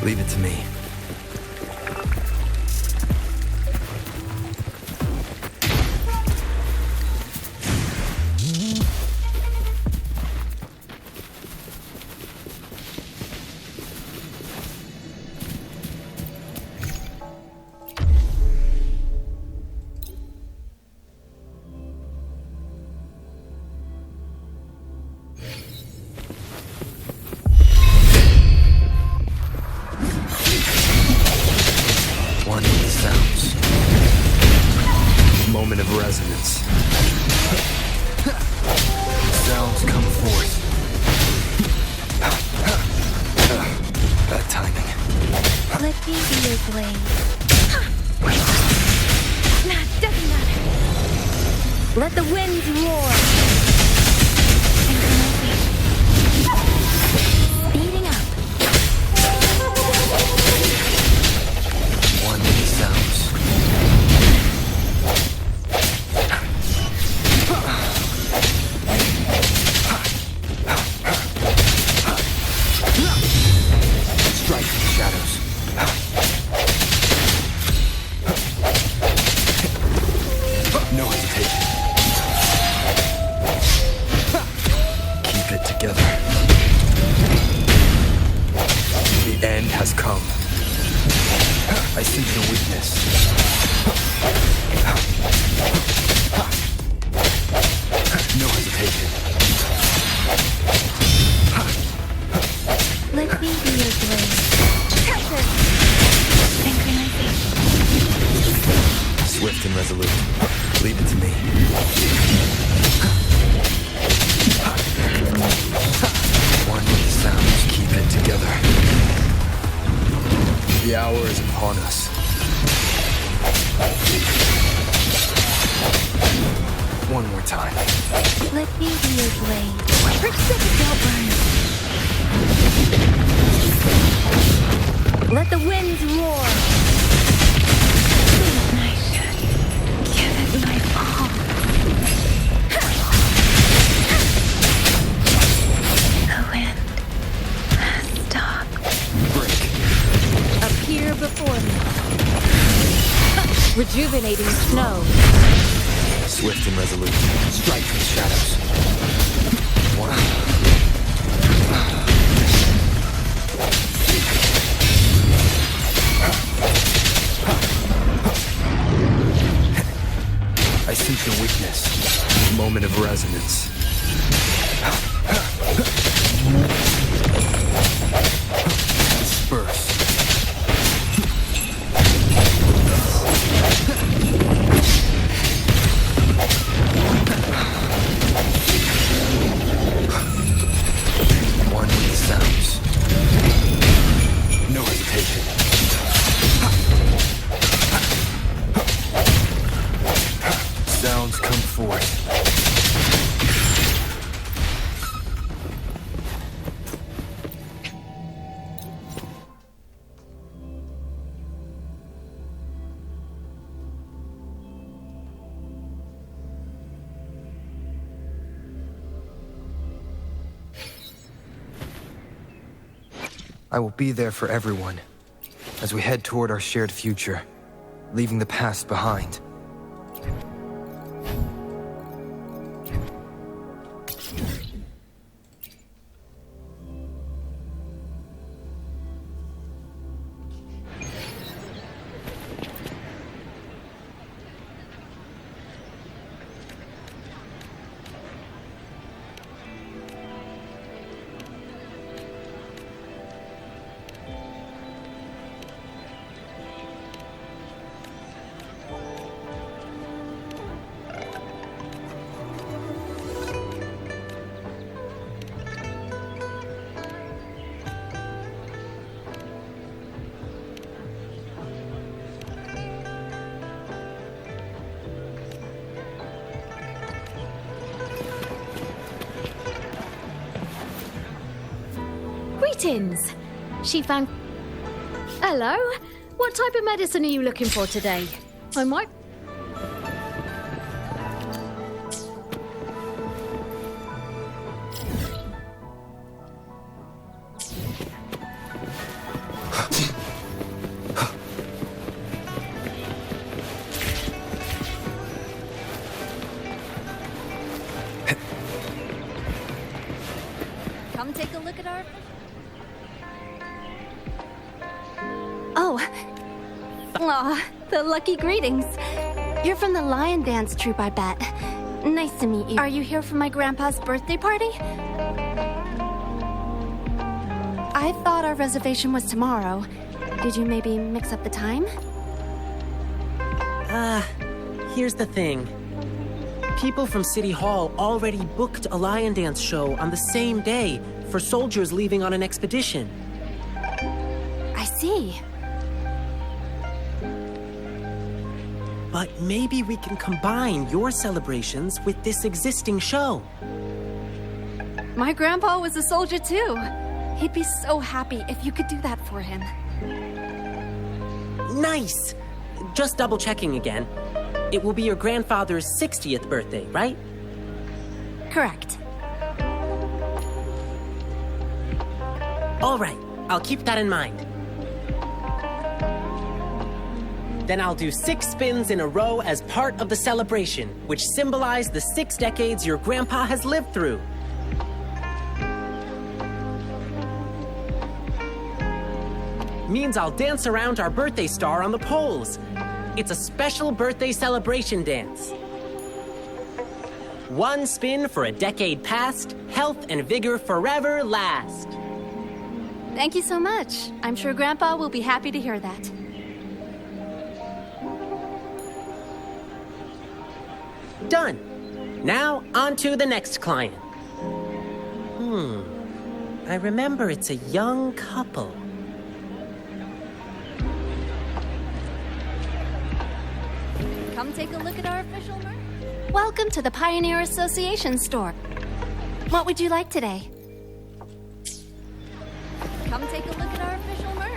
Leave it to me. Moment of resonance. Sounds come forth. Bad timing. Let me be your blade. Nah, doesn't matter. Let the winds roar. Speeding up. One with the sounds. Strike from the shadows. No hesitation. Keep it together. The end has come. I sense your weakness. No hesitation. Let me be your blade. Pressure. Synchronization. Swift and resolute. Leave it to me. One with the sounds. Keep it together. The hour is upon us. One more time. Let me be your blade. Precipitate burn. Let the winds roar. Ignition. Give it my all. The wind has stopped. Break. Appear before me. Rejuvenating snow. Swift and resolute. Strike from the shadows. One. I sense your weakness. Moment of resonance. Disperse. One with the sounds. No hesitation. Sounds come forth. I will be there for everyone as we head toward our shared future, leaving the past behind. Greetings. She found... Hello? What type of medicine are you looking for today? I might... Aw, the lucky greetings. You're from the Lion Dance troupe, I bet. Nice to meet you. Are you here for my grandpa's birthday party? I thought our reservation was tomorrow. Did you maybe mix up the time? Here's the thing. People from City Hall already booked a Lion Dance show on the same day for soldiers leaving on an expedition. I see. But maybe we can combine your celebrations with this existing show. My grandpa was a soldier too. He'd be so happy if you could do that for him. Nice! Just double-checking again. It will be your grandfather's 60th birthday, right? Correct. All right, I'll keep that in mind. Then I'll do 6 spins in a row as part of the celebration, which symbolize the 6 decades your grandpa has lived through. Means I'll dance around our birthday star on the poles. It's a special birthday celebration dance. 1 spin for a decade past, health and vigor forever last. Thank you so much. I'm sure Grandpa will be happy to hear that. Done. Now, on to the next client. I remember it's a young couple. Come take a look at our official merch. Welcome to the Pioneer Association store. What would you like today? Come take a look at our official merch.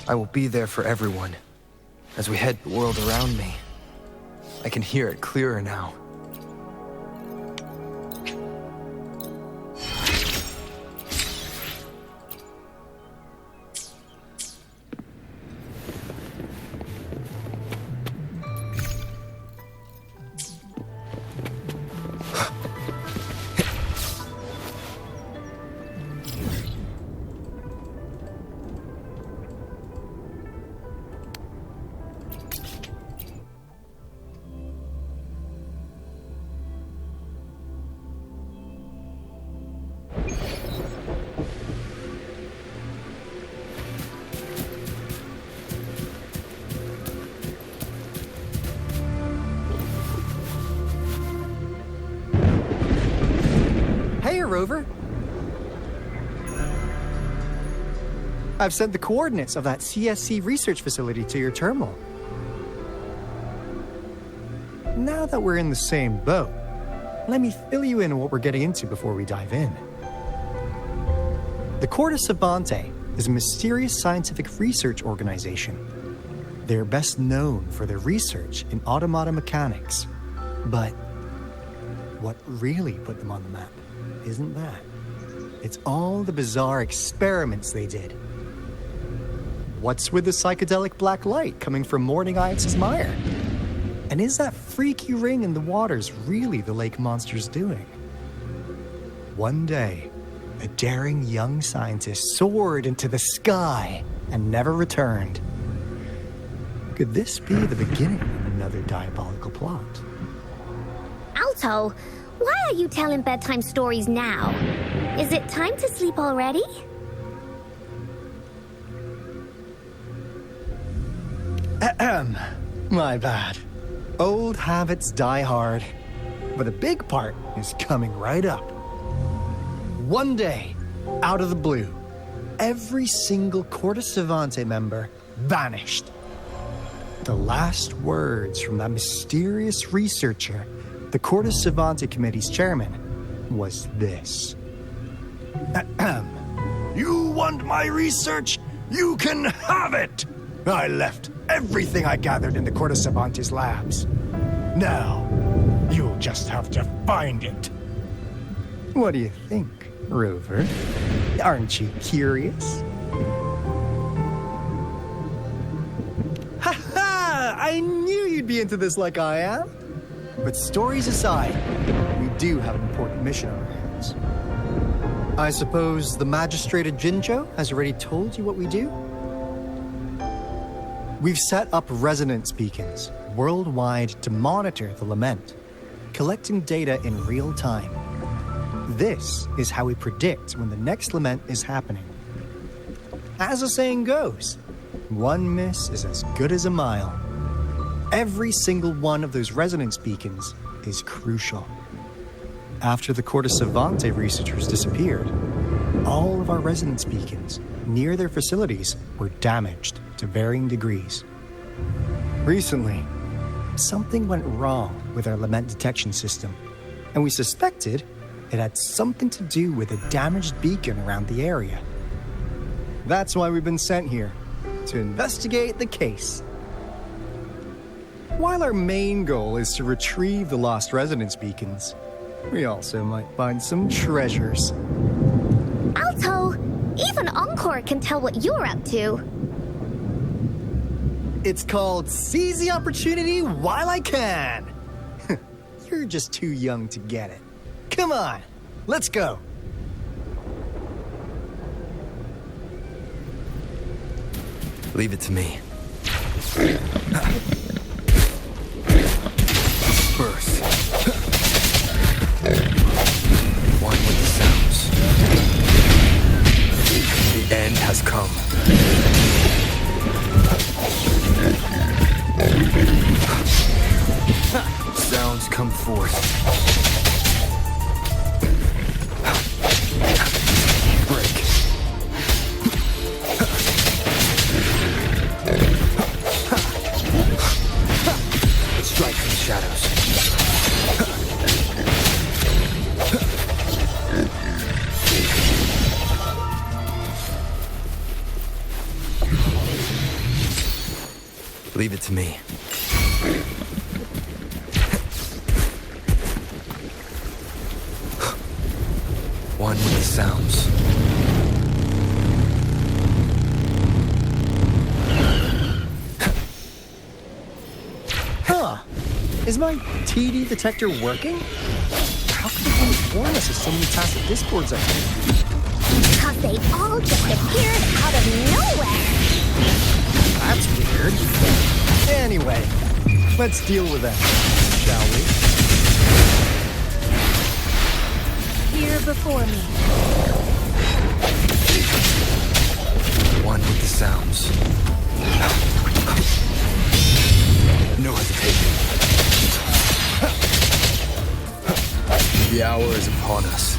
I will be there for everyone. As we head the world around me, I can hear it clearer now. Rover. I've sent the coordinates of that CSC research facility to your terminal. Now that we're in the same boat, let me fill you in on what we're getting into before we dive in. The Corte Savante is a mysterious scientific research organization. They're best known for their research in automata mechanics. But what really put them on the map isn't that. It's all the bizarre experiments they did. What's with the psychedelic black light coming from Morning Iance's mire? And is that freaky ring in the waters really the lake monster's doing? One day, a daring young scientist soared into the sky and never returned. Could this be the beginning of another diabolical plot? Alto, why are you telling bedtime stories now? Is it time to sleep already? My bad. Old habits die hard. But a big part is coming right up. One day, out of the blue, every single Corte Savante member vanished. The last words from that mysterious researcher, the Corte Savante Committee's chairman, was this. You want my research? You can have it! I left everything I gathered in the Corte Savante's labs. Now, you'll just have to find it. What do you think, Rover? Aren't you curious? Ha-ha! I knew you'd be into this like I am. But stories aside, we do have an important mission on our hands. I suppose the Magistrate of Jinzhou has already told you what we do? We've set up resonance beacons worldwide to monitor the lament, collecting data in real time. This is how we predict when the next lament is happening. As the saying goes, one miss is as good as a mile. Every single one of those resonance beacons is crucial. After the Corte Savante researchers disappeared, all of our resonance beacons near their facilities were damaged to varying degrees. Recently, something went wrong with our lament detection system, and we suspected it had something to do with a damaged beacon around the area. That's why we've been sent here, to investigate the case. While our main goal is to retrieve the lost resonance beacons, we also might find some treasures. Alto, even Encore can tell what you're up to. It's called Seize the Opportunity While I Can. You're just too young to get it. Come on, let's go. Leave it to me. First. One with the sounds. The end has come. Sounds come forth. Break. Strike from the shadows. Leave it to me. One with the sounds. Huh. Is my TD detector working? How could it warn us of so many tacit discords out here? Because they all just appeared out of nowhere. That's weird. Anyway, let's deal with that, shall we? Here before me. One with the sounds. No hesitation. The hour is upon us.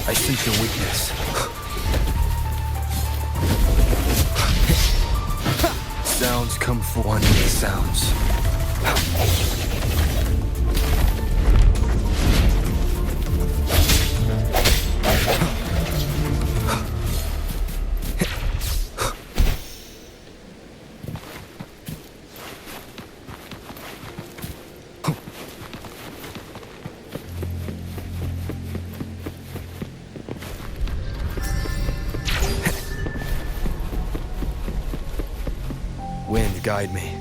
I sense your weakness. Sounds come for one with the sounds. Wind, guide me.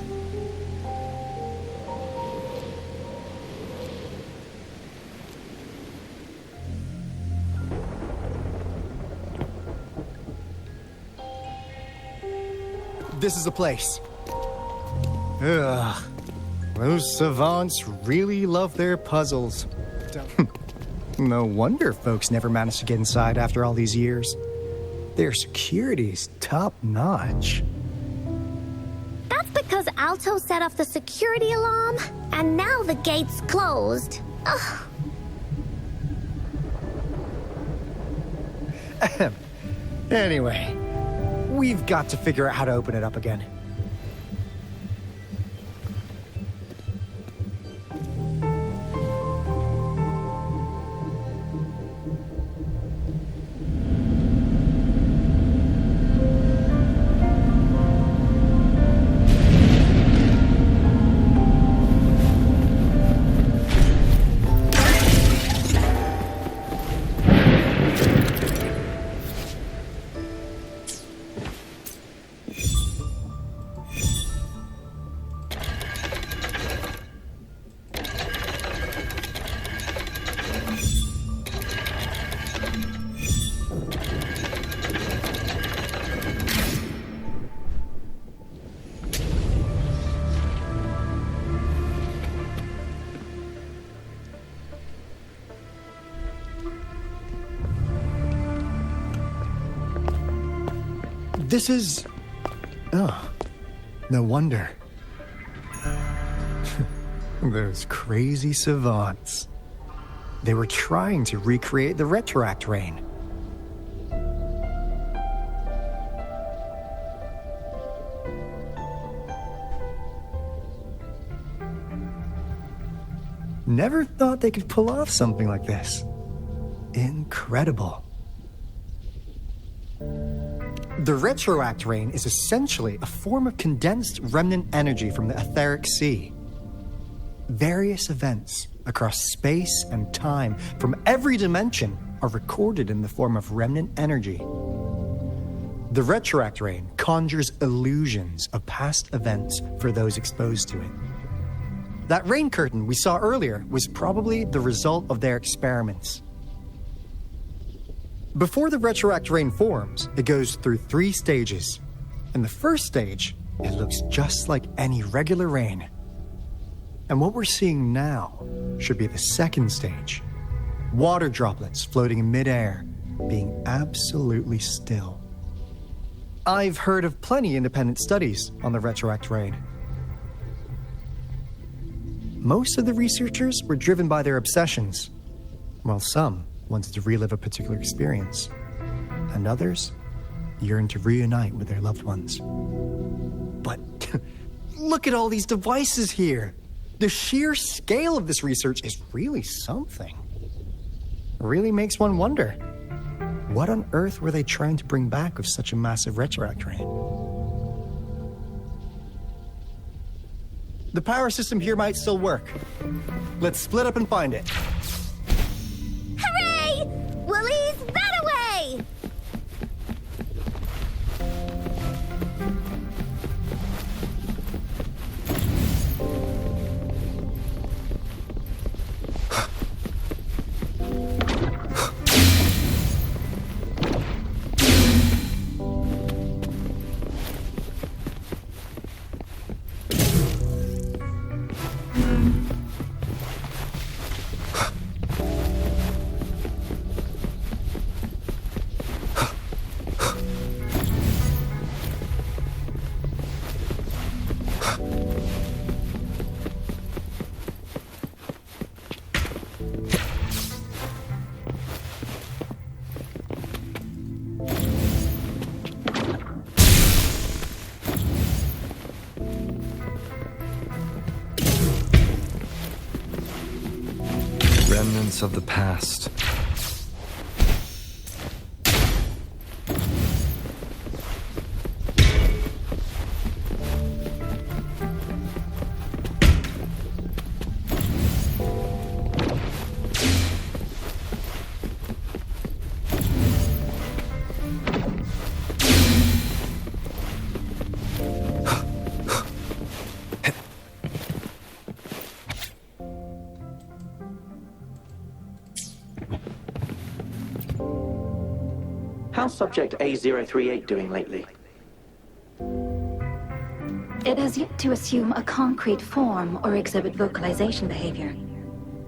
This is the place. Ugh. Those savants really love their puzzles. No wonder folks never managed to get inside after all these years. Their security's top-notch. That's because Alto set off the security alarm, and now the gate's closed. Ugh. Anyway, we've got to figure out how to open it up again. This is... Oh, no wonder. Those crazy savants. They were trying to recreate the Retroact Rain. Never thought they could pull off something like this. Incredible. The Retroact Rain is essentially a form of condensed remnant energy from the etheric sea. Various events across space and time from every dimension are recorded in the form of remnant energy. The Retroact Rain conjures illusions of past events for those exposed to it. That rain curtain we saw earlier was probably the result of their experiments. Before the Retroact Rain forms, it goes through 3 stages. In the first stage, it looks just like any regular rain. And what we're seeing now should be the second stage. Water droplets floating in midair, being absolutely still. I've heard of plenty independent studies on the Retroact Rain. Most of the researchers were driven by their obsessions, while some wanted to relive a particular experience, and others yearned to reunite with their loved ones. But look at all these devices here! The sheer scale of this research is really something. It really makes one wonder, what on earth were they trying to bring back with such a massive Retroact Rain? The power system here might still work. Let's split up and find it. Hooray! Woolies, that away! Remnants of the past. How's Subject A038 doing lately? It has yet to assume a concrete form or exhibit vocalization behavior.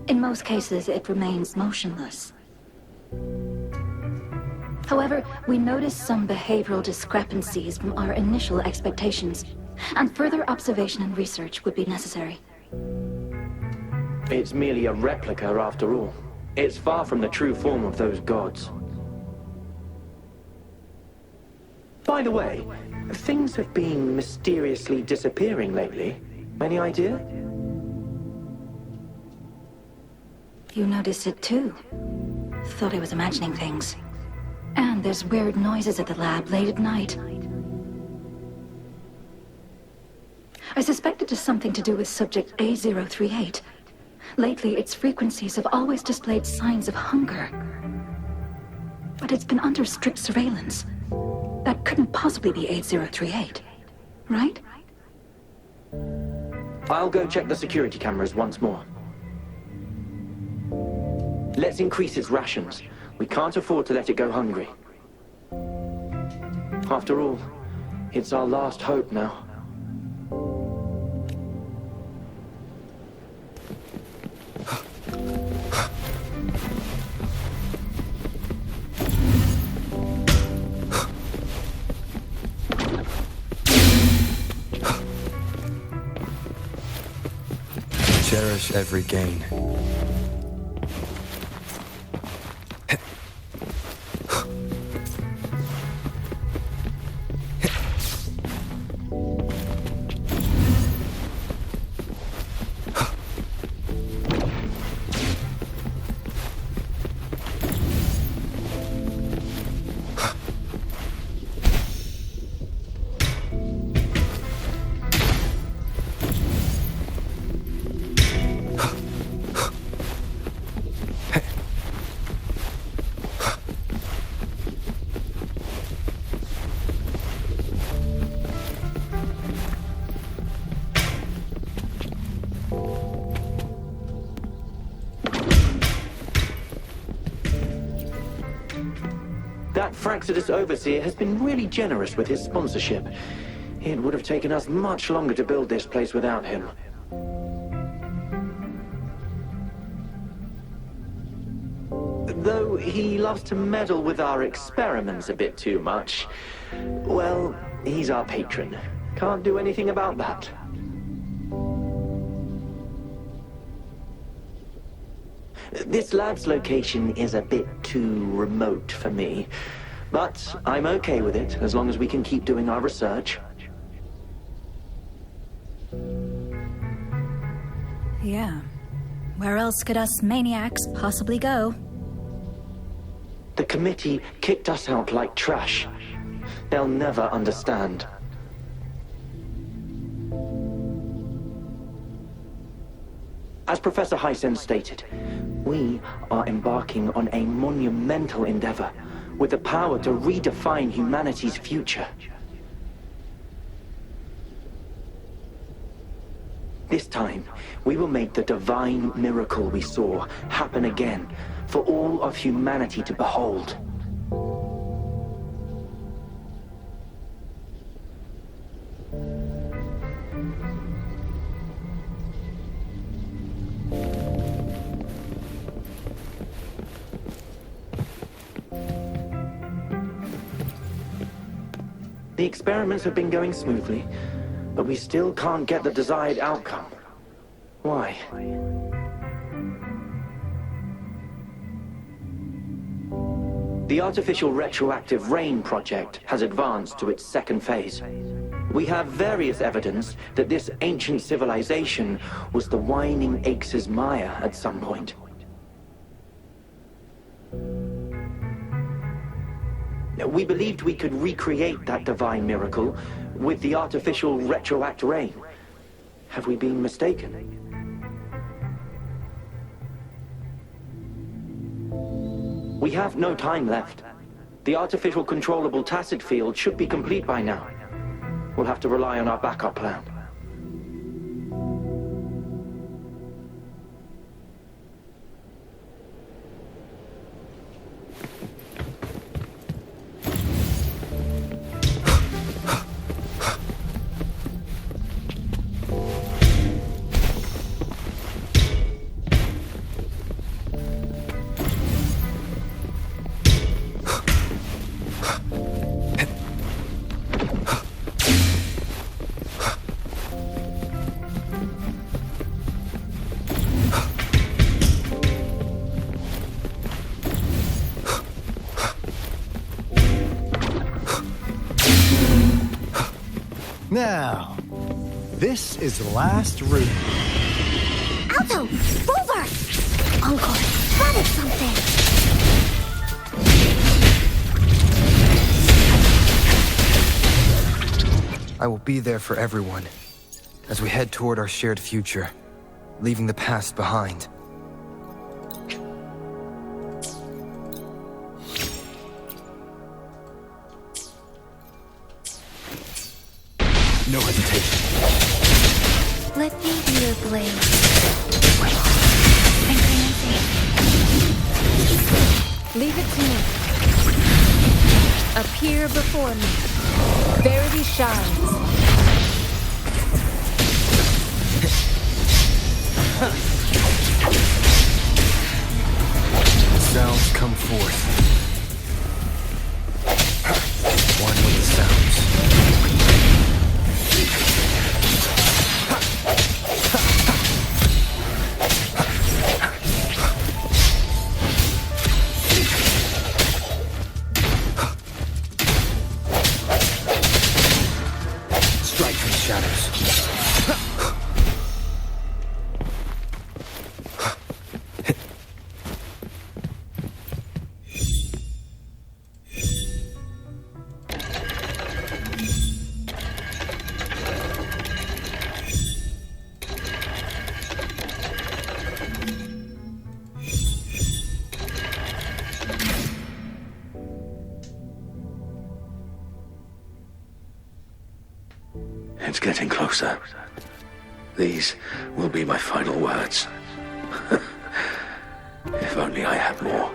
In most cases, it remains motionless. However, we noticed some behavioral discrepancies from our initial expectations, and further observation and research would be necessary. It's merely a replica after all. It's far from the true form of those gods. By the way, things have been mysteriously disappearing lately. Any idea? You noticed it too. Thought I was imagining things. And there's weird noises at the lab late at night. I suspect it is something to do with subject A038. Lately, its frequencies have always displayed signs of hunger. But it's been under strict surveillance. That couldn't possibly be A038, right? I'll go check the security cameras once more. Let's increase its rations. We can't afford to let it go hungry. After all, it's our last hope now. Cherish every gain. That Fraxidus Overseer has been really generous with his sponsorship. It would have taken us much longer to build this place without him. Though he loves to meddle with our experiments a bit too much. Well, he's our patron. Can't do anything about that. This lab's location is a bit too remote for me, but I'm okay with it as long as we can keep doing our research. Yeah. Where else could us maniacs possibly go? The committee kicked us out like trash. They'll never understand. As Professor Hysen stated, we are embarking on a monumental endeavor with the power to redefine humanity's future. This time, we will make the divine miracle we saw happen again for all of humanity to behold. The experiments have been going smoothly, but we still can't get the desired outcome. Why? The artificial retroactive rain project has advanced to its second phase. We have various evidence that this ancient civilization was the Whining Aches' Maya at some point. We believed we could recreate that divine miracle with the artificial retroact rain. Have we been mistaken? We have no time left. The artificial controllable tacit field should be complete by now. We'll have to rely on our backup plan. Now, this is the last room. Alto! Rover! Encore, spotted something! I will be there for everyone as we head toward our shared future, leaving the past behind. No hesitation. Let me be your blade. Leave it to me. Appear before me. Verity shines. Sounds come forth. One with the sounds. Strike from the shadows. It's getting closer. These will be my final words. If only I had more.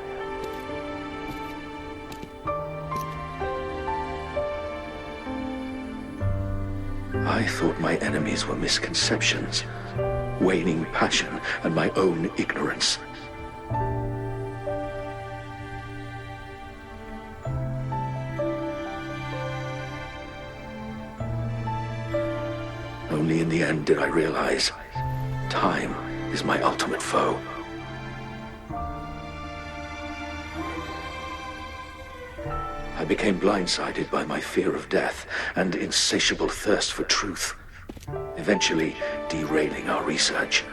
I thought my enemies were misconceptions, waning passion, and my own ignorance. Only in the end did I realize time is my ultimate foe. I became blindsided by my fear of death and insatiable thirst for truth, eventually derailing our research.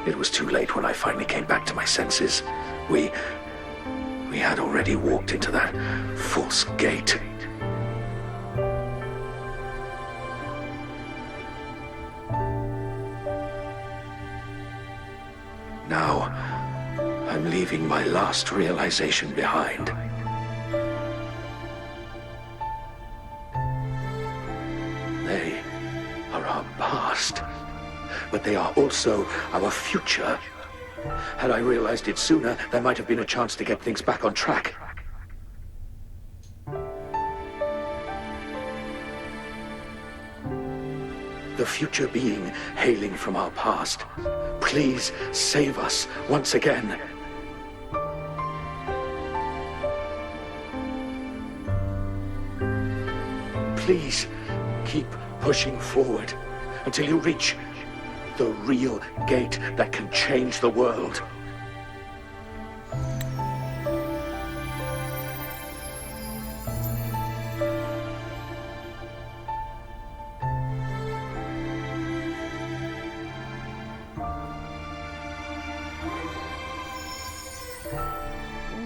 It was too late when I finally came back to my senses. We had already walked into that false gate. Now, I'm leaving my last realization behind. They are our past, but they are also our future. Had I realized it sooner, there might have been a chance to get things back on track. The future being hailing from our past, please save us once again. Please keep pushing forward until you reach the real gate that can change the world.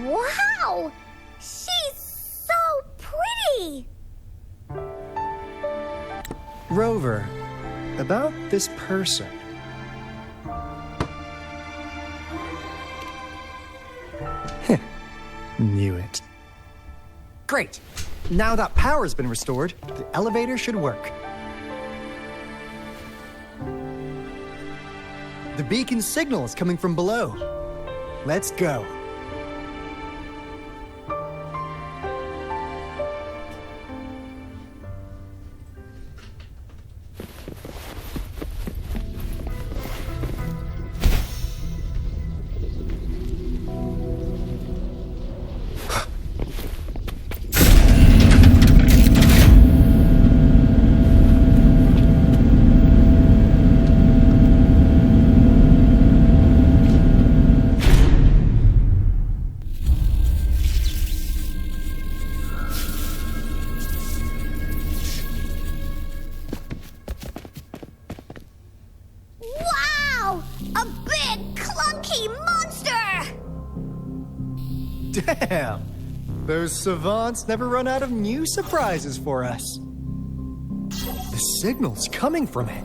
Wow! She's so pretty! Rover, about this person. Knew it. Great! Now that power's been restored, the elevator should work. The beacon signal is coming from below. Let's go. Damn! Those savants never run out of new surprises for us. The signal's coming from it.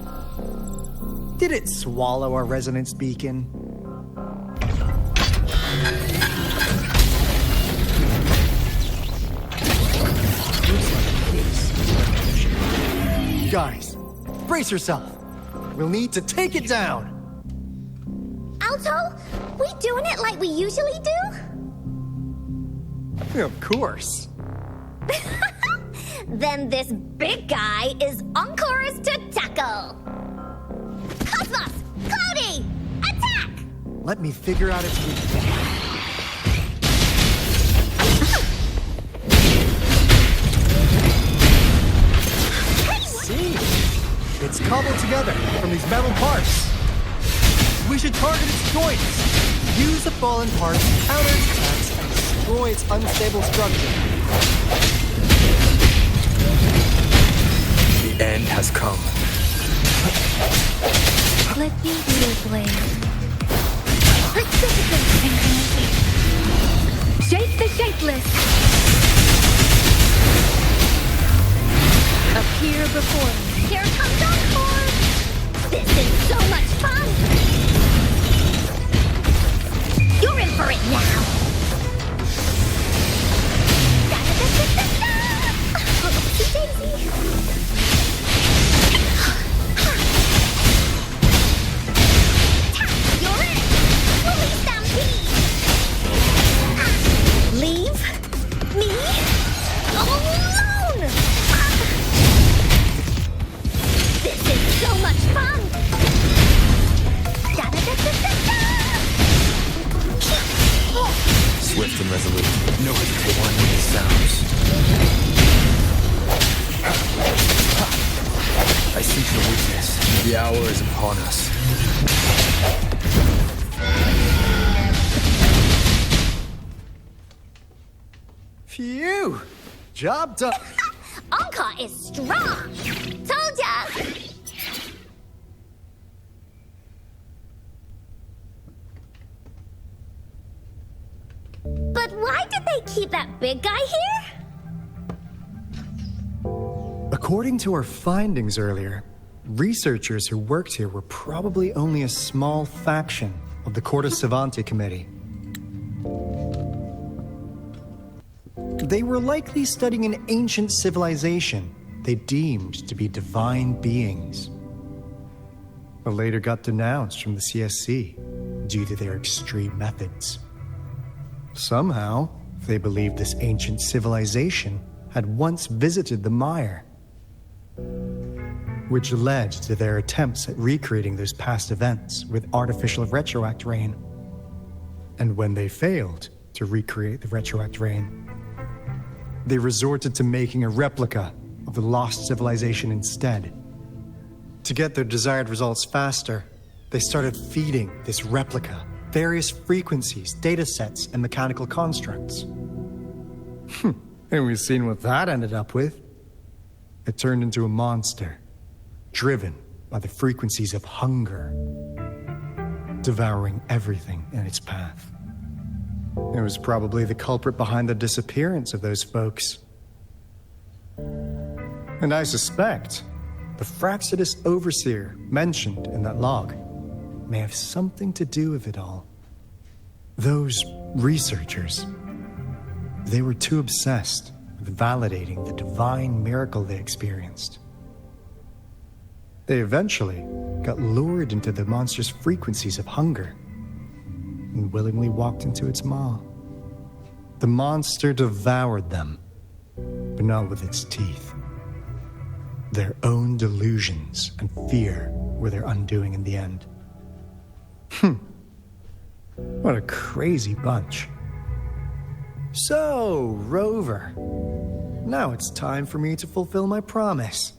Did it swallow our resonance beacon? Guys, brace yourself. We'll need to take it down. Alto, we doing it like we usually do? Of course. Then this big guy is on course to tackle. Cosmos! Cloudy! Attack! Let me figure out its weakness. See? It's cobbled together from these metal parts. We should target its joints. Use the fallen parts to counter its attacks and destroy its unstable structure. The end has come. Let me be your blade. Shape the shapeless. Appear before me. Here comes Encore! This is so much fun! You're in for it now! Oopsie daisy! You're in! Release stampede! Leave me alone! This is so much fun! Swift and resolute. No hesitation. One with the sounds. I sense your weakness. The hour is upon us. Phew! Job done. Anka is strong! Told ya! But why did they keep that big guy here? According to our findings earlier, researchers who worked here were probably only a small faction of the Corte Savante Committee. They were likely studying an ancient civilization they deemed to be divine beings, but later got denounced from the CSC due to their extreme methods. Somehow, they believed this ancient civilization had once visited the mire, which led to their attempts at recreating those past events with artificial retroact rain. And when they failed to recreate the retroact rain, they resorted to making a replica of the lost civilization instead. To get their desired results faster, they started feeding this replica various frequencies, data sets, and mechanical constructs. And we've seen what that ended up with. It turned into a monster, driven by the frequencies of hunger, devouring everything in its path. It was probably the culprit behind the disappearance of those folks. And I suspect the Fraxidus Overseer mentioned in that log may have something to do with it all. Those researchers, they were too obsessed with validating the divine miracle they experienced. They eventually got lured into the monster's frequencies of hunger and willingly walked into its maw. The monster devoured them, but not with its teeth. Their own delusions and fear were their undoing in the end. What a crazy bunch. So, Rover, now it's time for me to fulfill my promise.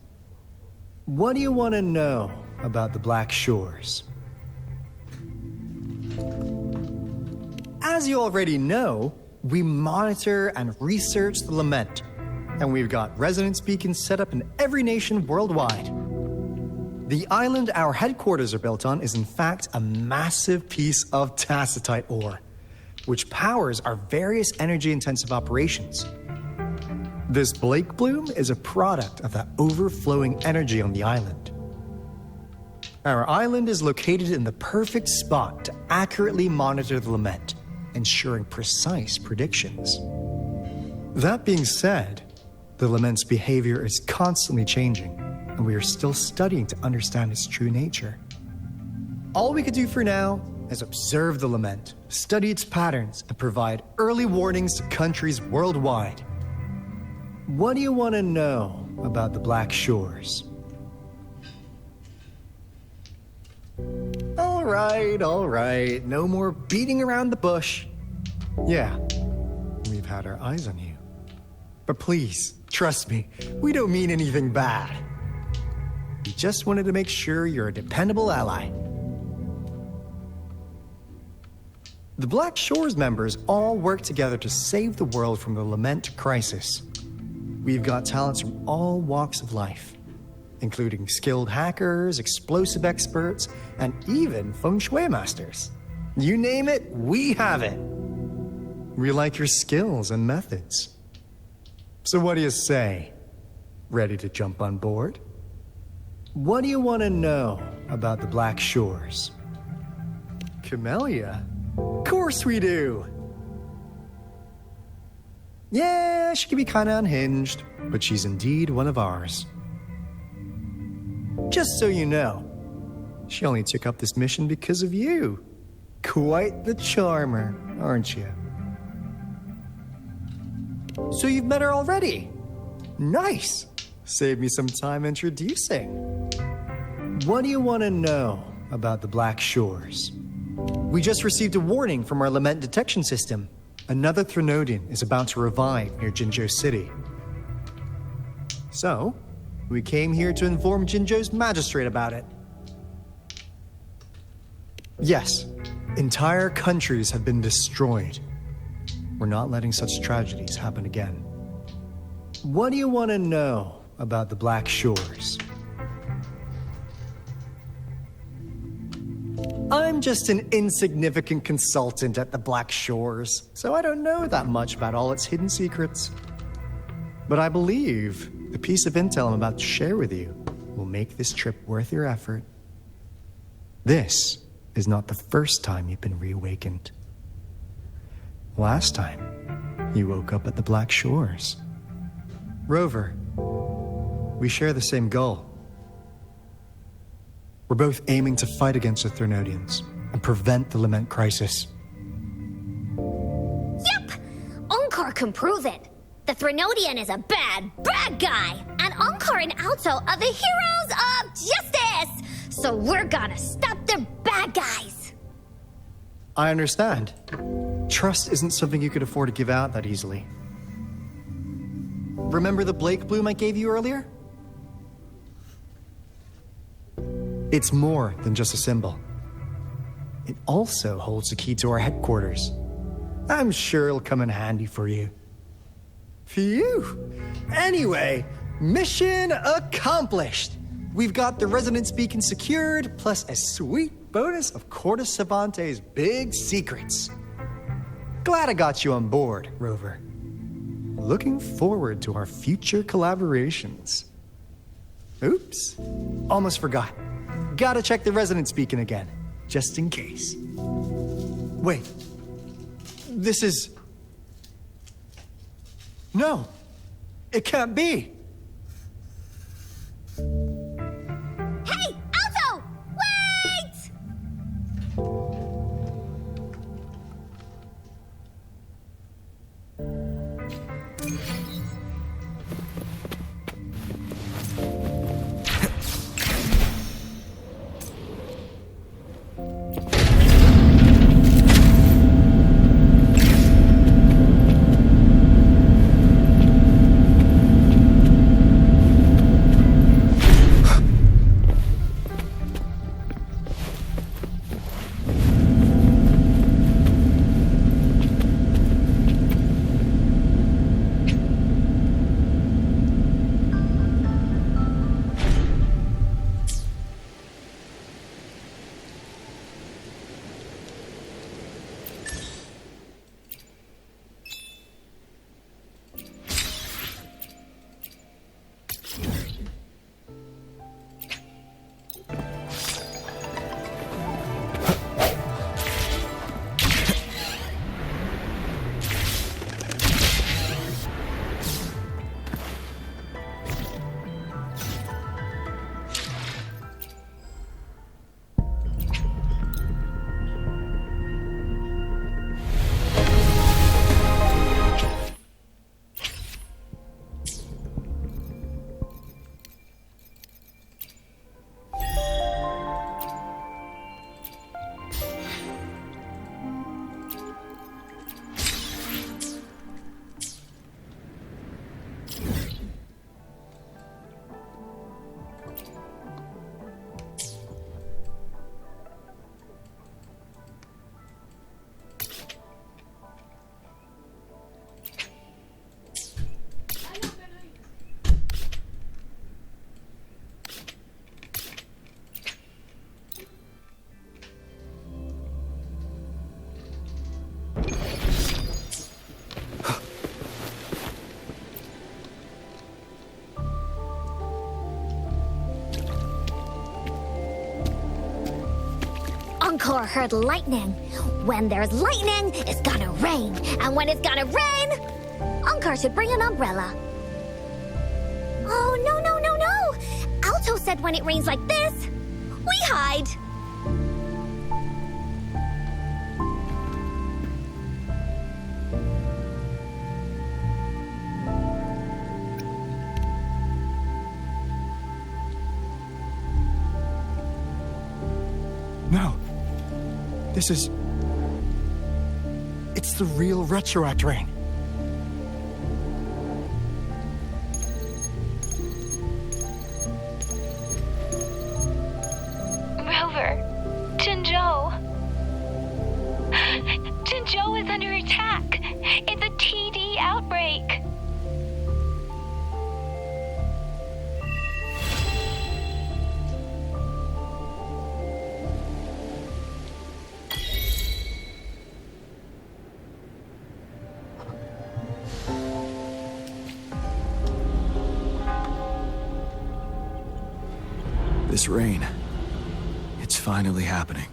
What do you want to know about the Black Shores? As you already know, we monitor and research the Lament, and we've got resonance beacons set up in every nation worldwide. The island our headquarters are built on is in fact a massive piece of tacitite ore, which powers our various energy-intensive operations. This Blake bloom is a product of that overflowing energy on the island. Our island is located in the perfect spot to accurately monitor the lament, ensuring precise predictions. That being said, the lament's behavior is constantly changing, and we are still studying to understand its true nature. All we could do for now is observe the lament, study its patterns, and provide early warnings to countries worldwide. What do you want to know about the Black Shores? All right. No more beating around the bush. Yeah, we've had our eyes on you. But please, trust me, we don't mean anything bad. We just wanted to make sure you're a dependable ally. The Black Shores members all work together to save the world from the lament crisis. We've got talents from all walks of life, including skilled hackers, explosive experts, and even feng shui masters. You name it, we have it. We like your skills and methods. So what do you say? Ready to jump on board? What do you want to know about the Black Shores? Camellia? Of course we do! Yeah, she can be kinda unhinged, but she's indeed one of ours. Just so you know, she only took up this mission because of you. Quite the charmer, aren't you? So you've met her already? Nice! Save me some time introducing. What do you want to know about the Black Shores? We just received a warning from our lament detection system. Another Threnodian is about to revive near Jinzhou City. So, we came here to inform Jinzhou's magistrate about it. Yes, entire countries have been destroyed. We're not letting such tragedies happen again. What do you want to know about the Black Shores? I'm just an insignificant consultant at the Black Shores, so I don't know that much about all its hidden secrets. But I believe the piece of intel I'm about to share with you will make this trip worth your effort. This is not the first time you've been reawakened. Last time, you woke up at the Black Shores. Rover, we share the same goal. We're both aiming to fight against the Threnodians and prevent the lament crisis. Yep! Onkar can prove it. The Threnodian is a bad, bad guy. And Onkar and Alto are the heroes of justice. So we're gonna stop the bad guys. I understand. Trust isn't something you could afford to give out that easily. Remember the Blake bloom I gave you earlier? It's more than just a symbol. It also holds the key to our headquarters. I'm sure it'll come in handy for you. Phew! Anyway, mission accomplished! We've got the resonance beacon secured, plus a sweet bonus of Corte Savante's big secrets. Glad I got you on board, Rover. Looking forward to our future collaborations. Oops, almost forgot. Gotta check the resonance beacon again, just in case. Wait, this is... No, it can't be. Hey, Alto! Wait! Encore heard lightning. When there's lightning, it's gonna rain. And when it's gonna rain, Encore should bring an umbrella. Oh, no. Alto said when it rains like this, we hide. No. This is... It's the real Retroact Rain. Rover. Jinzhou. Jinzhou is under attack. It's a TD outbreak. This rain, it's finally happening.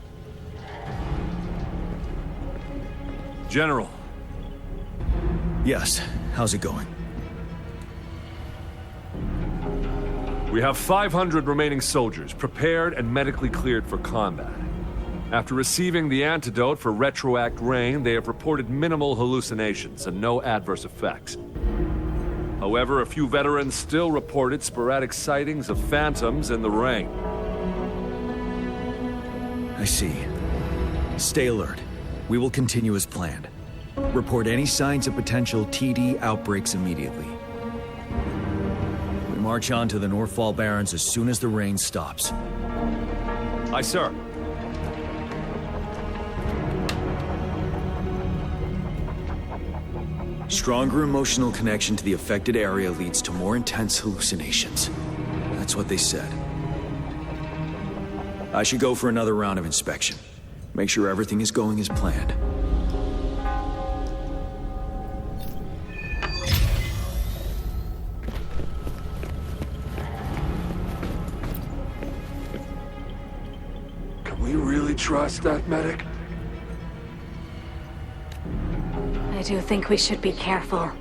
General. Yes, how's it going? We have 500 remaining soldiers, prepared and medically cleared for combat. After receiving the antidote for Retroact Rain, they have reported minimal hallucinations and no adverse effects. However, a few veterans still reported sporadic sightings of phantoms in the rain. I see. Stay alert. We will continue as planned. Report any signs of potential TD outbreaks immediately. We march on to the Northfall Barrens as soon as the rain stops. Aye, sir. Stronger emotional connection to the affected area leads to more intense hallucinations. That's what they said. I should go for another round of inspection. Make sure everything is going as planned. Can we really trust that medic? I do think we should be careful.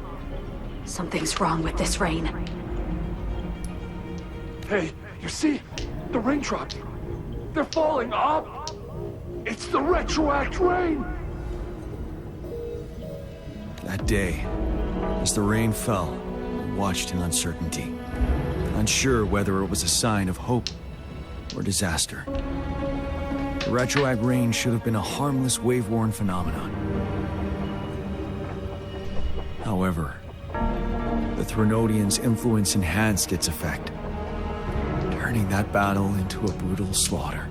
Something's wrong with this rain. Hey, you see? The raindrops. They're falling up. It's the Retroact Rain. That day, as the rain fell, we watched in uncertainty, unsure whether it was a sign of hope or disaster. The Retroact Rain should have been a harmless wave-worn phenomenon. However, the Threnodians' influence enhanced its effect, turning that battle into a brutal slaughter.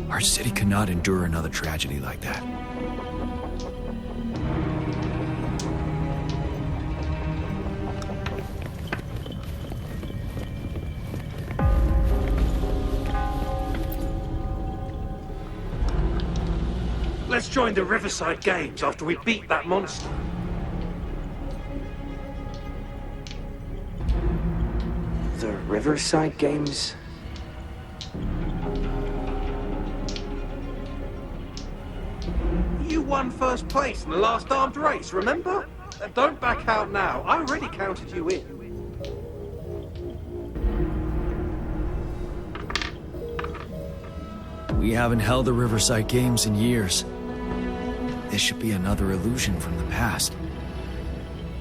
Our city cannot endure another tragedy like that. Let's join the Riverside Games after we beat that monster. The Riverside Games? You won first place in the last armed race, remember? Don't back out now. I already counted you in. We haven't held the Riverside Games in years. This should be another illusion from the past.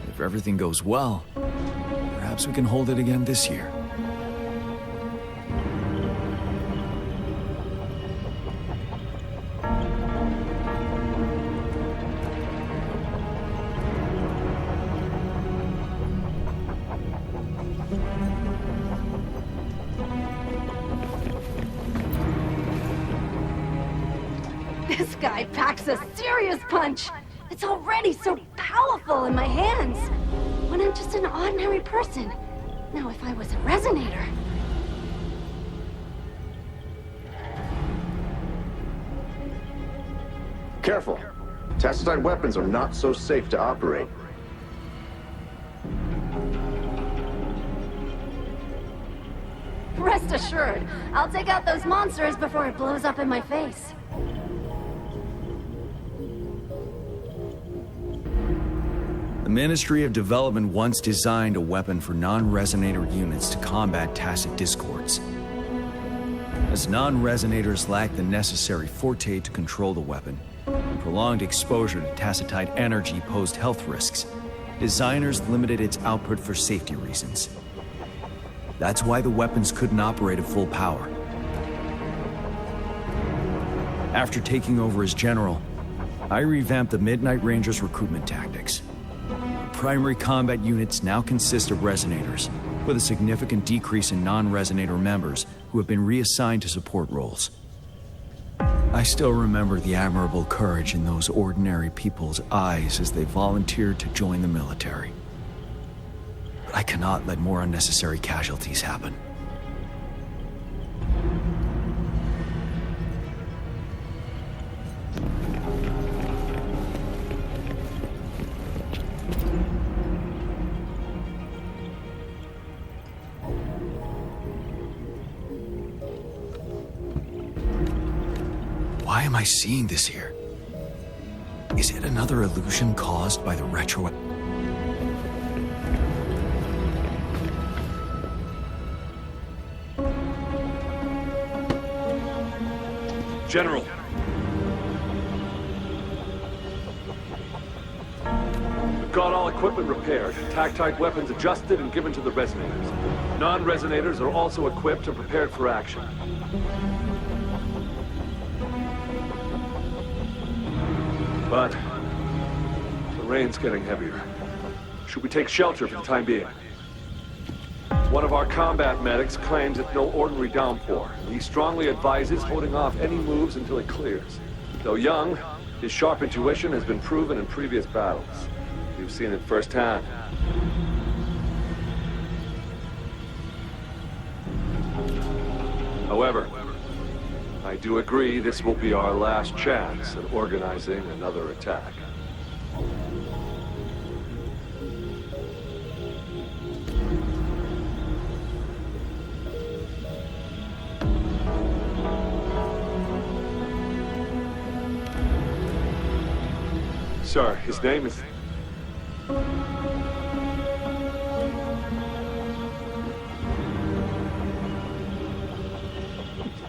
If everything goes well, perhaps we can hold it again this year. This guy packs a serious punch. It's already so powerful in my hands. When I'm just an ordinary person. Now, if I was a resonator... Careful. Tacitite weapons are not so safe to operate. Rest assured, I'll take out those monsters before it blows up in my face. Ministry of Development once designed a weapon for non-resonator units to combat tacit discords. As non-resonators lack the necessary forte to control the weapon, and prolonged exposure to tacitite energy posed health risks, designers limited its output for safety reasons. That's why the weapons couldn't operate at full power. After taking over as general, I revamped the Midnight Rangers' recruitment tactics. Primary combat units now consist of resonators, with a significant decrease in non-resonator members who have been reassigned to support roles. I still remember the admirable courage in those ordinary people's eyes as they volunteered to join the military. But I cannot let more unnecessary casualties happen. Why am I seeing this here? Is it another illusion caused by the retro... General. We've got all equipment repaired, tactite weapons adjusted and given to the resonators. Non-resonators are also equipped and prepared for action. But the rain's getting heavier. Should we take shelter for the time being? One of our combat medics claims it's no ordinary downpour. He strongly advises holding off any moves until it clears. Though young, his sharp intuition has been proven in previous battles. You've seen it firsthand. However, I do agree this will be our last chance at organizing another attack. Sir, his name is...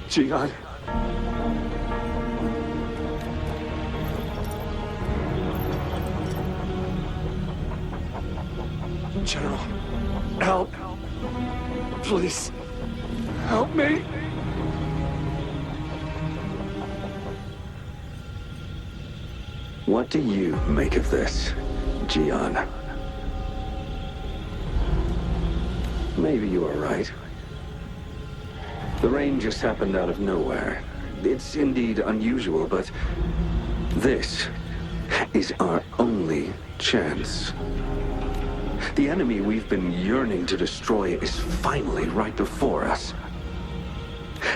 Jian. General, help. Please, help me. What do you make of this, Jian? Maybe you are right. The rain just happened out of nowhere. It's indeed unusual, but this is our only chance. The enemy we've been yearning to destroy is finally right before us.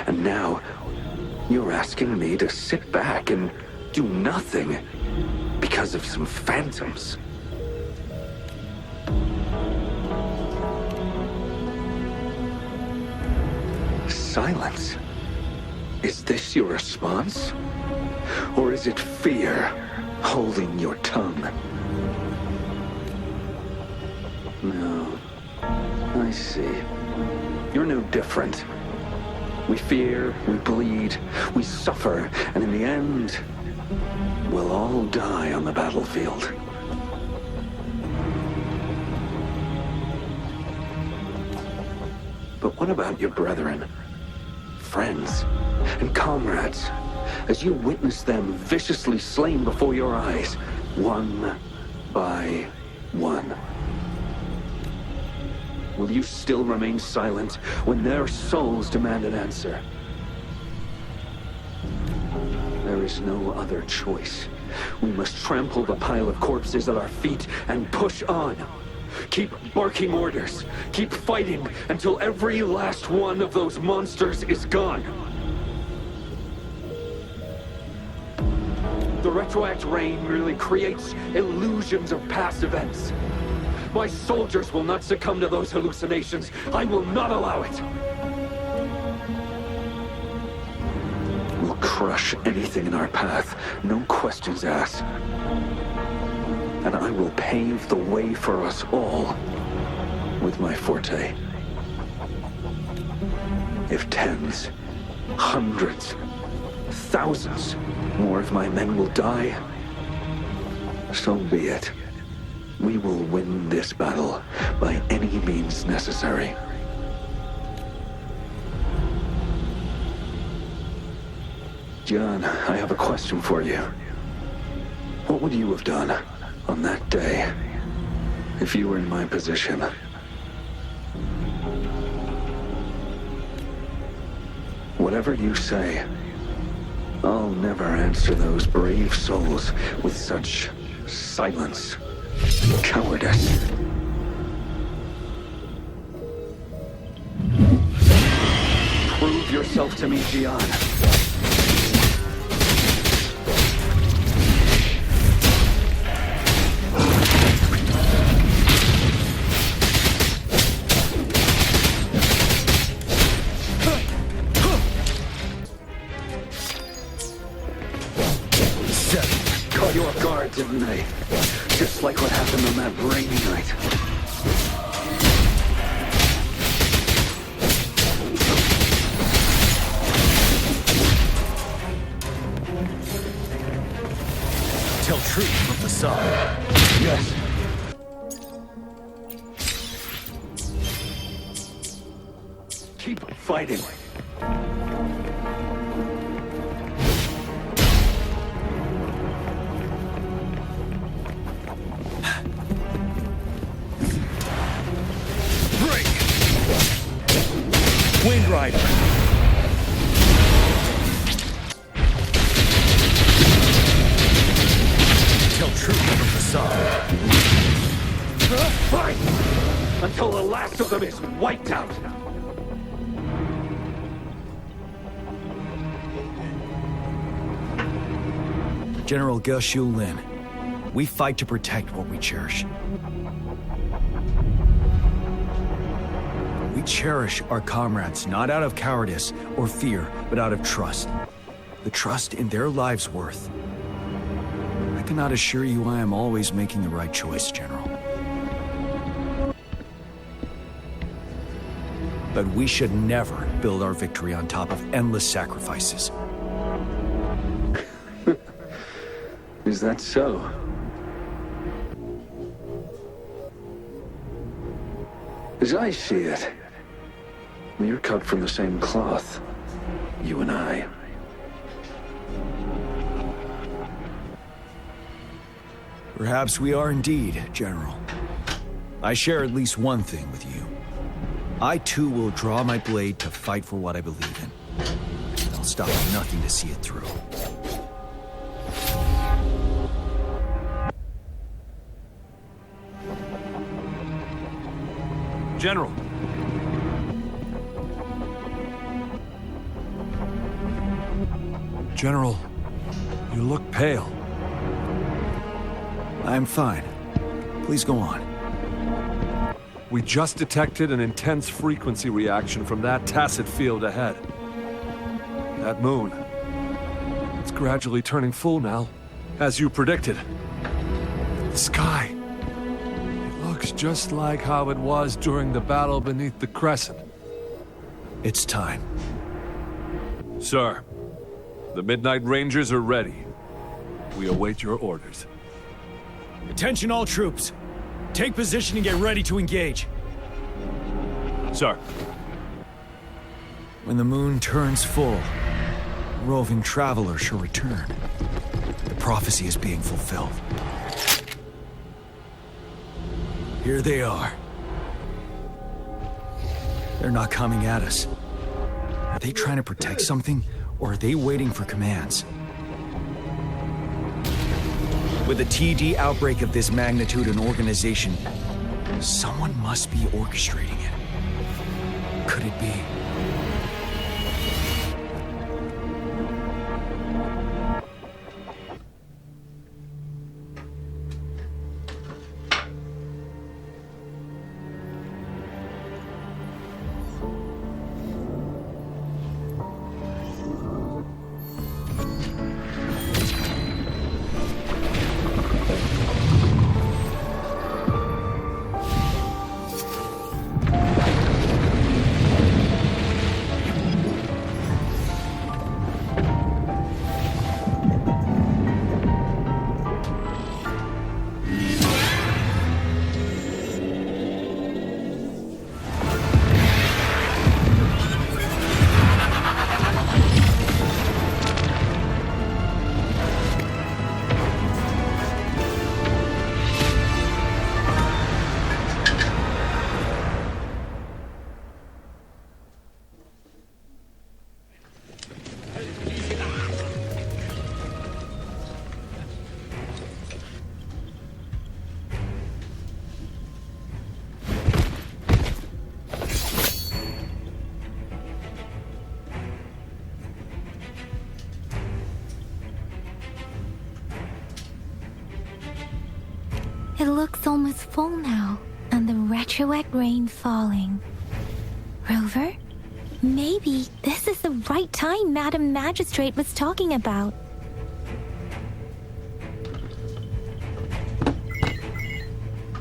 And now, you're asking me to sit back and do nothing because of some phantoms. Silence. Is this your response? Or is it fear holding your tongue? No. I see. You're no different. We fear, we bleed, we suffer, and in the end, we'll all die on the battlefield. But what about your brethren, friends, and comrades, as you witness them viciously slain before your eyes, one by one? Will you still remain silent when their souls demand an answer? There is no other choice. We must trample the pile of corpses at our feet and push on. Keep barking orders. Keep fighting until every last one of those monsters is gone. The retroact rain merely creates illusions of past events. My soldiers will not succumb to those hallucinations. I will not allow it. We'll crush anything in our path, no questions asked. and I will pave the way for us all with my forte. If tens, hundreds, thousands more of my men will die, so be it. We will win this battle by any means necessary. John, I have a question for you. What would you have done on that day if you were in my position? Whatever you say, I'll never answer those brave souls with such silence and cowardice. Prove yourself to me, Gian. Caught you off guard, didn't they? Just like what happened on that rainy night. Tell truth from Facade. Yes. Keep fighting. Wind Rider. Tell truth from Facade. Fight! Until the last of them is wiped out! General Ge Lin, we fight to protect what we cherish. We cherish our comrades, not out of cowardice or fear, but out of trust. The trust in their lives' worth. I cannot assure you I am always making the right choice, General. But we should never build our victory on top of endless sacrifices. Is that so? As I see it, we're cut from the same cloth, you and I. Perhaps we are indeed, General. I share at least one thing with you. I too will draw my blade to fight for what I believe in. I'll stop at nothing to see it through. General. General, you look pale. I'm fine. Please go on. We just detected an intense frequency reaction from that tacit field ahead. That moon. It's gradually turning full now, as you predicted. The sky. It looks just like how it was during the battle beneath the Crescent. It's time. Sir, the Midnight Rangers are ready. We await your orders. Attention all troops. Take position and get ready to engage. Sir. When the moon turns full, a roving traveler shall return. The prophecy is being fulfilled. Here they are. They're not coming at us. Are they trying to protect something, or are they waiting for commands? With a TD outbreak of this magnitude and organization, someone must be orchestrating it. Could it be? It looks almost full now, and the retroact rain falling. Rover, maybe this is the right time Madam Magistrate was talking about.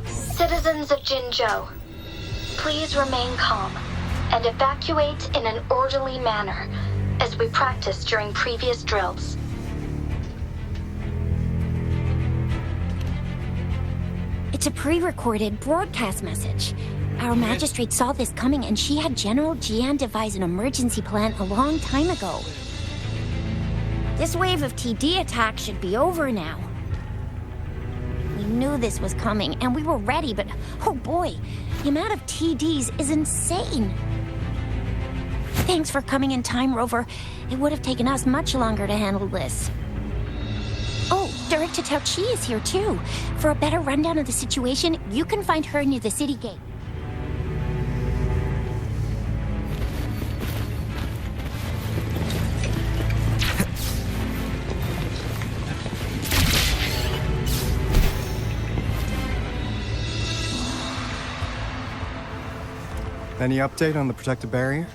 Citizens of Jinzhou, please remain calm and evacuate in an orderly manner, as we practiced during previous drills. It's a pre-recorded broadcast message. Our magistrate saw this coming, and she had General Jian devise an emergency plan a long time ago. This wave of TD attacks should be over now. We knew this was coming, and we were ready, but oh boy, the amount of TDs is insane. Thanks for coming in time, Rover. It would have taken us much longer to handle this. Oh, Director Tao Chi is here too. For a better rundown of the situation, you can find her near the city gate. Any update on the protective barrier?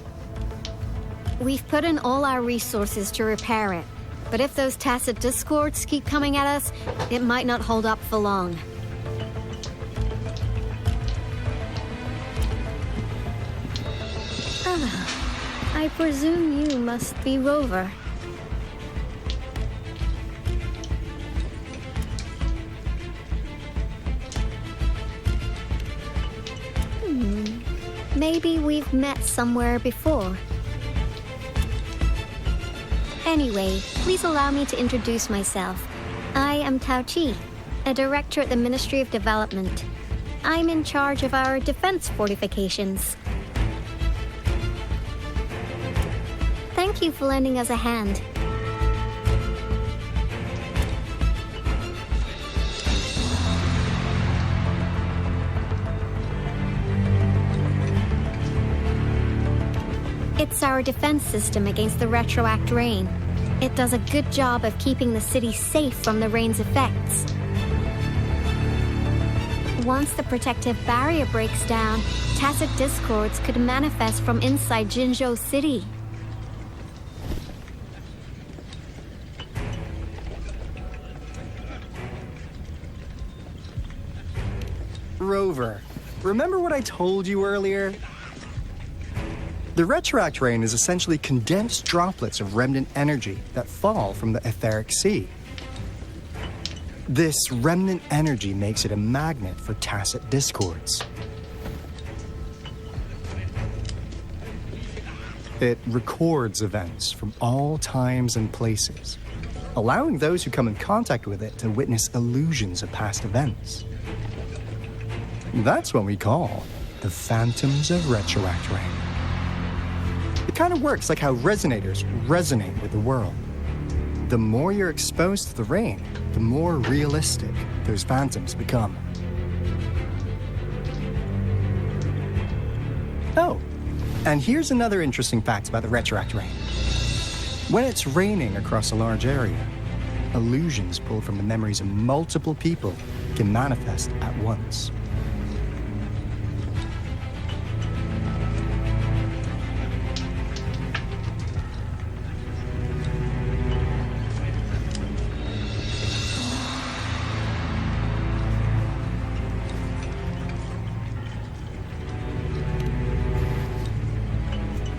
We've put in all our resources to repair it. But if those tacit discords keep coming at us, it might not hold up for long. I presume you must be Rover. Maybe we've met somewhere before. Anyway, please allow me to introduce myself. I am Tao Chi, a director at the Ministry of Development. I'm in charge of our defense fortifications. Thank you for lending us a hand. It's our defense system against the retroact rain. It does a good job of keeping the city safe from the rain's effects. Once the protective barrier breaks down, tacit discords could manifest from inside Jinzhou City. Rover, remember what I told you earlier? The retroact rain is essentially condensed droplets of remnant energy that fall from the etheric sea. This remnant energy makes it a magnet for tacit discords. It records events from all times and places, allowing those who come in contact with it to witness illusions of past events. That's what we call the phantoms of retroact rain. It kind of works like how resonators resonate with the world. The more you're exposed to the rain, the more realistic those phantoms become. Oh, and here's another interesting fact about the retroact rain. When it's raining across a large area, illusions pulled from the memories of multiple people can manifest at once.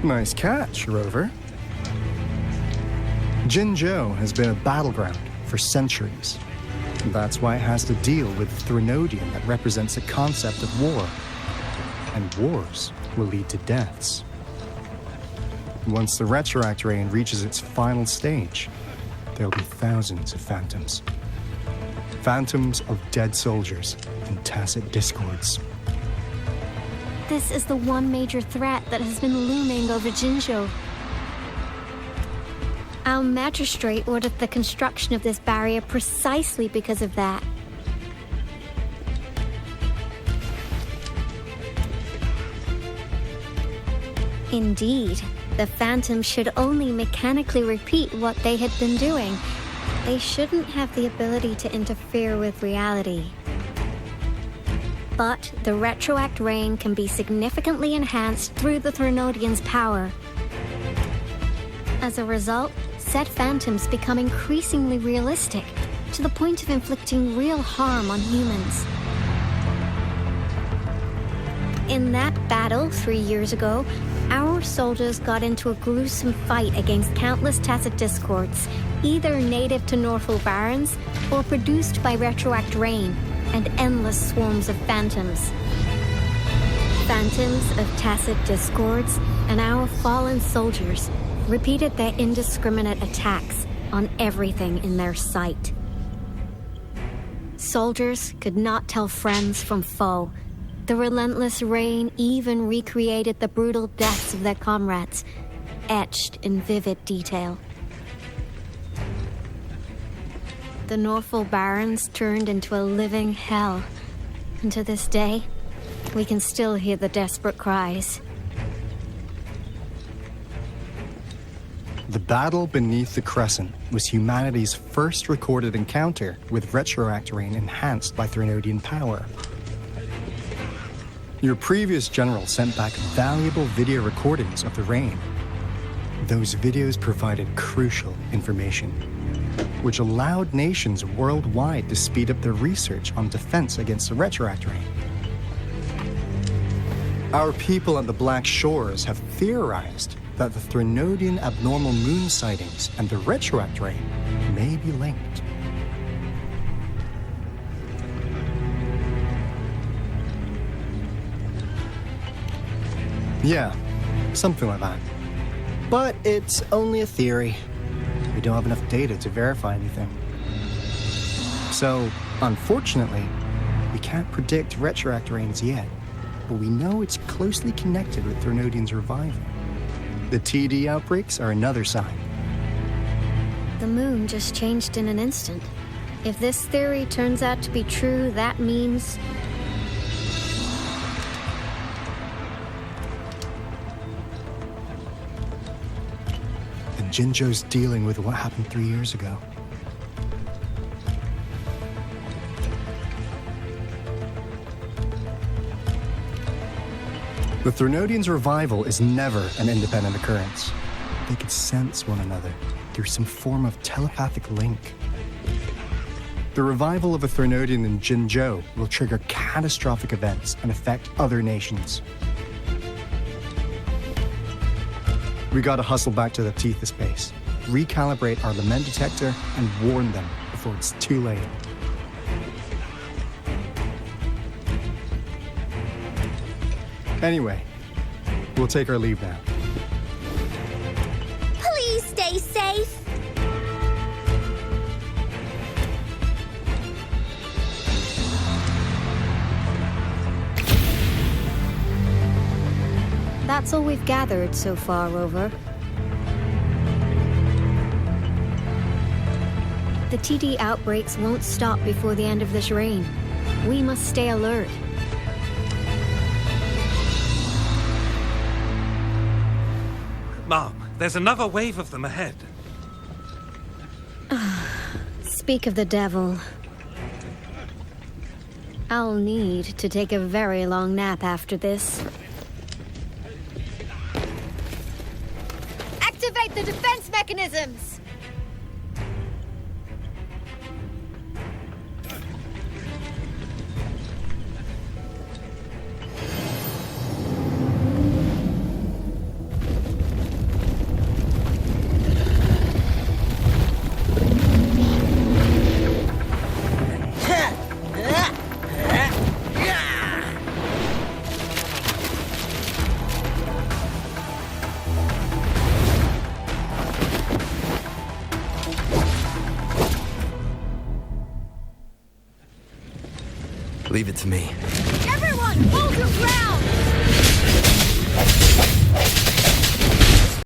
Nice catch, Rover. Jinzhou has been a battleground for centuries. That's why it has to deal with Threnodian that represents a concept of war. And wars will lead to deaths. Once the retroact rain reaches its final stage, there'll be thousands of phantoms. Phantoms of dead soldiers and tacit discords. This is the one major threat that has been looming over Jinzhou. Our magistrate ordered the construction of this barrier precisely because of that. Indeed, the phantoms should only mechanically repeat what they had been doing. They shouldn't have the ability to interfere with reality. But the retroact rain can be significantly enhanced through the Threnodian's power. As a result, said phantoms become increasingly realistic, to the point of inflicting real harm on humans. In that battle 3 years ago, our soldiers got into a gruesome fight against countless Tacet Discords, either native to Northwell Barrens or produced by retroact rain and endless swarms of phantoms. Phantoms of Tacet Discords and our fallen soldiers repeated their indiscriminate attacks on everything in their sight. Soldiers could not tell friends from foe. The relentless rain even recreated the brutal deaths of their comrades, etched in vivid detail. The Northwell Barrens turned into a living hell, and to this day, we can still hear the desperate cries. The battle beneath the Crescent was humanity's first recorded encounter with retroact rain enhanced by Threnodian power. Your previous general sent back valuable video recordings of the rain. Those videos provided crucial information, which allowed nations worldwide to speed up their research on defense against the retroact rain. Our people at the Black Shores have theorized that the Threnodian abnormal moon sightings and the retroact rain may be linked. Yeah, something like that. But it's only a theory. We don't have enough data to verify anything. So, unfortunately, we can't predict retroact rains yet, but we know it's closely connected with Threnodian's revival. The TD outbreaks are another sign. The moon just changed in an instant. If this theory turns out to be true, that means... Jinzhou's dealing with what happened 3 years ago. The Threnodians' revival is never an independent occurrence. They could sense one another through some form of telepathic link. The revival of a Threnodian in Jinzhou will trigger catastrophic events and affect other nations. We gotta hustle back to the Tethys base, recalibrate our lament detector, and warn them before it's too late. Anyway, we'll take our leave now. Please stay safe. That's all we've gathered so far, Rover. The TD outbreaks won't stop before the end of this reign. We must stay alert. Mom, there's another wave of them ahead. Speak of the devil. I'll need to take a very long nap after this. Activate the defense mechanisms! Leave it to me. Everyone, hold your ground!